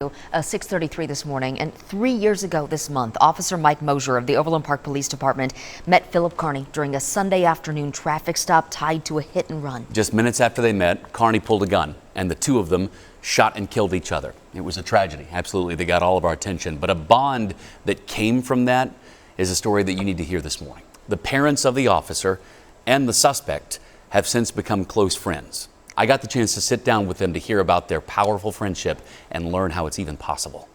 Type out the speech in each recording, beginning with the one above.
6:33 this morning, and 3 years ago this month, Officer Mike Mosier of the Overland Park Police Department met Philip Carney during a Sunday afternoon traffic stop tied to a hit and run. Just minutes after they met, Carney pulled a gun, and the two of them shot and killed each other. It was a tragedy. Absolutely, they got all of our attention. But a bond that came from that is a story that you need to hear this morning. The parents of the officer and the suspect have since become close friends. I got the chance to sit down with them to hear about their powerful friendship and learn how it's even possible.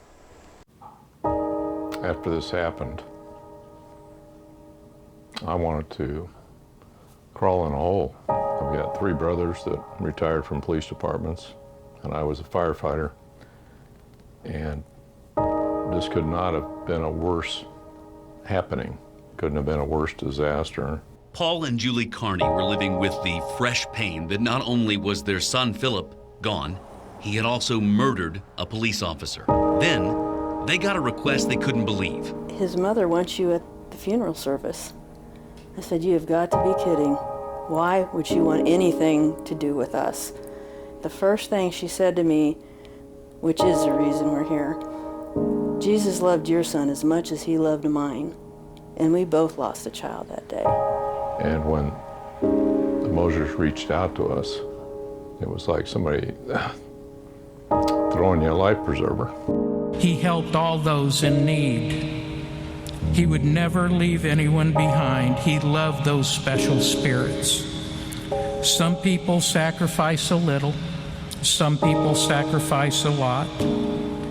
After this happened, I wanted to crawl in a hole. I've got three brothers that retired from police departments, and I was a firefighter. And this could not have been a worse happening. Couldn't have been a worse disaster. Paul and Julie Carney were living with the fresh pain that not only was their son Philip gone, he had also murdered a police officer. Then they got a request they couldn't believe. His mother wants you at the funeral service. I said, you have got to be kidding. Why would she want anything to do with us? The first thing she said to me, which is the reason we're here, Jesus loved your son as much as he loved mine. And we both lost a child that day. And when the Mosiers reached out to us, it was like somebody throwing you a life preserver. He helped all those in need. He would never leave anyone behind. He loved those special spirits. Some people sacrifice a little, some people sacrifice a lot,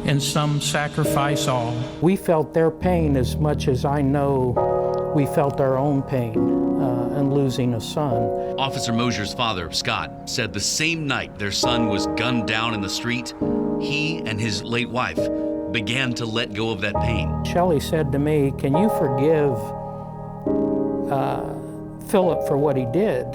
and some sacrifice all. We felt their pain as much as I know we felt our own pain in losing a son. Officer Mosier's father, Scott, said the same night their son was gunned down in the street, he and his late wife began to let go of that pain. Shelley said to me, can you forgive Philip for what he did?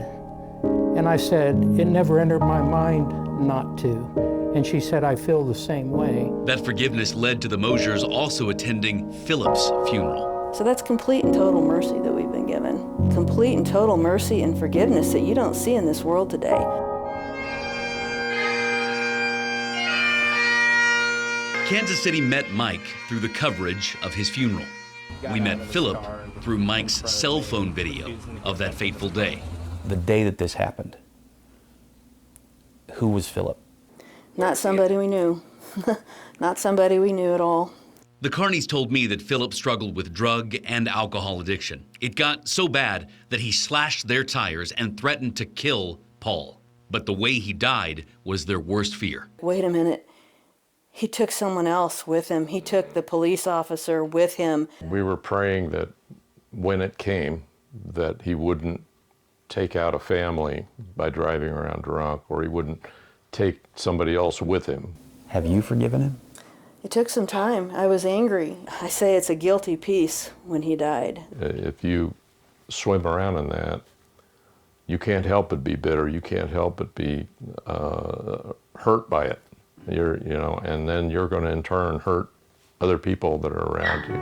And I said, it never entered my mind not to. And she said, I feel the same way. That forgiveness led to the Mosiers also attending Philip's funeral. So that's complete and total mercy that we've been given. Complete and total mercy and forgiveness that you don't see in this world today. Kansas City met Mike through the coverage of his funeral. We met Philip through Mike's cell phone video of that fateful day. The day that this happened, who was Philip? Not somebody we knew. Not somebody we knew at all. The Carneys told me that Philip struggled with drug and alcohol addiction. It got so bad that he slashed their tires and threatened to kill Paul. But the way he died was their worst fear. Wait a minute. He took someone else with him. He took the police officer with him. We were praying that when it came, that he wouldn't take out a family by driving around drunk, or he wouldn't take somebody else with him. Have you forgiven him? It took some time. I was angry. I say it's a guilty peace when he died. If you swim around in that, you can't help but be bitter. You can't help but be hurt by it. And then you're going to in turn hurt other people that are around you.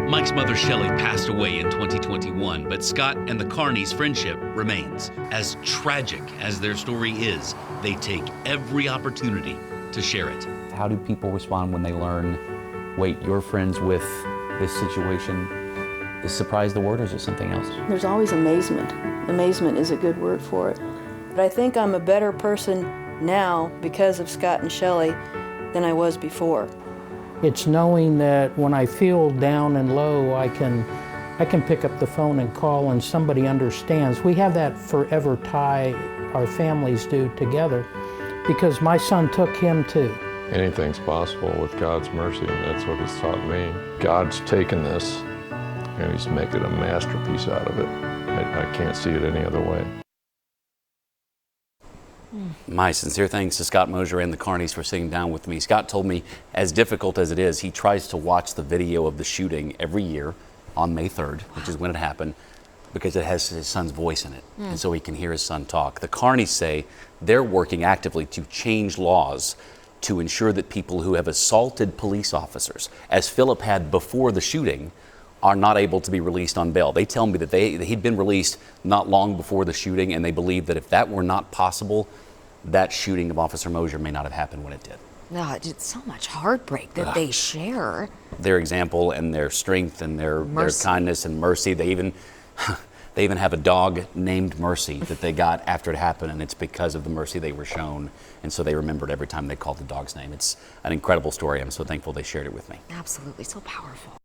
Mike's mother, Shelley, passed away in 2021, but Scott and the Carneys' friendship remains. As tragic as their story is, they take every opportunity to share it. How do people respond when they learn, wait, you're friends with this situation? Is surprise the word, or is it something else? There's always amazement. Amazement is a good word for it. But I think I'm a better person now because of Scott and Shelley than I was before. It's knowing that when I feel down and low, I can pick up the phone and call and somebody understands. We have that forever tie our families do together because my son took him too. Anything's possible with God's mercy, and that's what it's taught me. God's taken this and he's making a masterpiece out of it. I can't see it any other way. My sincere thanks to Scott Mosier and the Carneys for sitting down with me. Scott told me, as difficult as it is, he tries to watch the video of the shooting every year on May 3rd, which is when it happened, because it has his son's voice in it, and so he can hear his son talk. The Carneys say they're working actively to change laws to ensure that people who have assaulted police officers, as Philip had before the shooting, are not able to be released on bail. They tell me that he'd been released not long before the shooting, and they believe that if that were not possible, that shooting of Officer Mosier may not have happened when it did. No, it's so much heartbreak that they share. Their example and their strength and their kindness and mercy. They even have a dog named Mercy that they got after it happened, and it's because of the mercy they were shown. And so they remembered every time they called the dog's name. It's an incredible story. I'm so thankful they shared it with me. Absolutely, so powerful.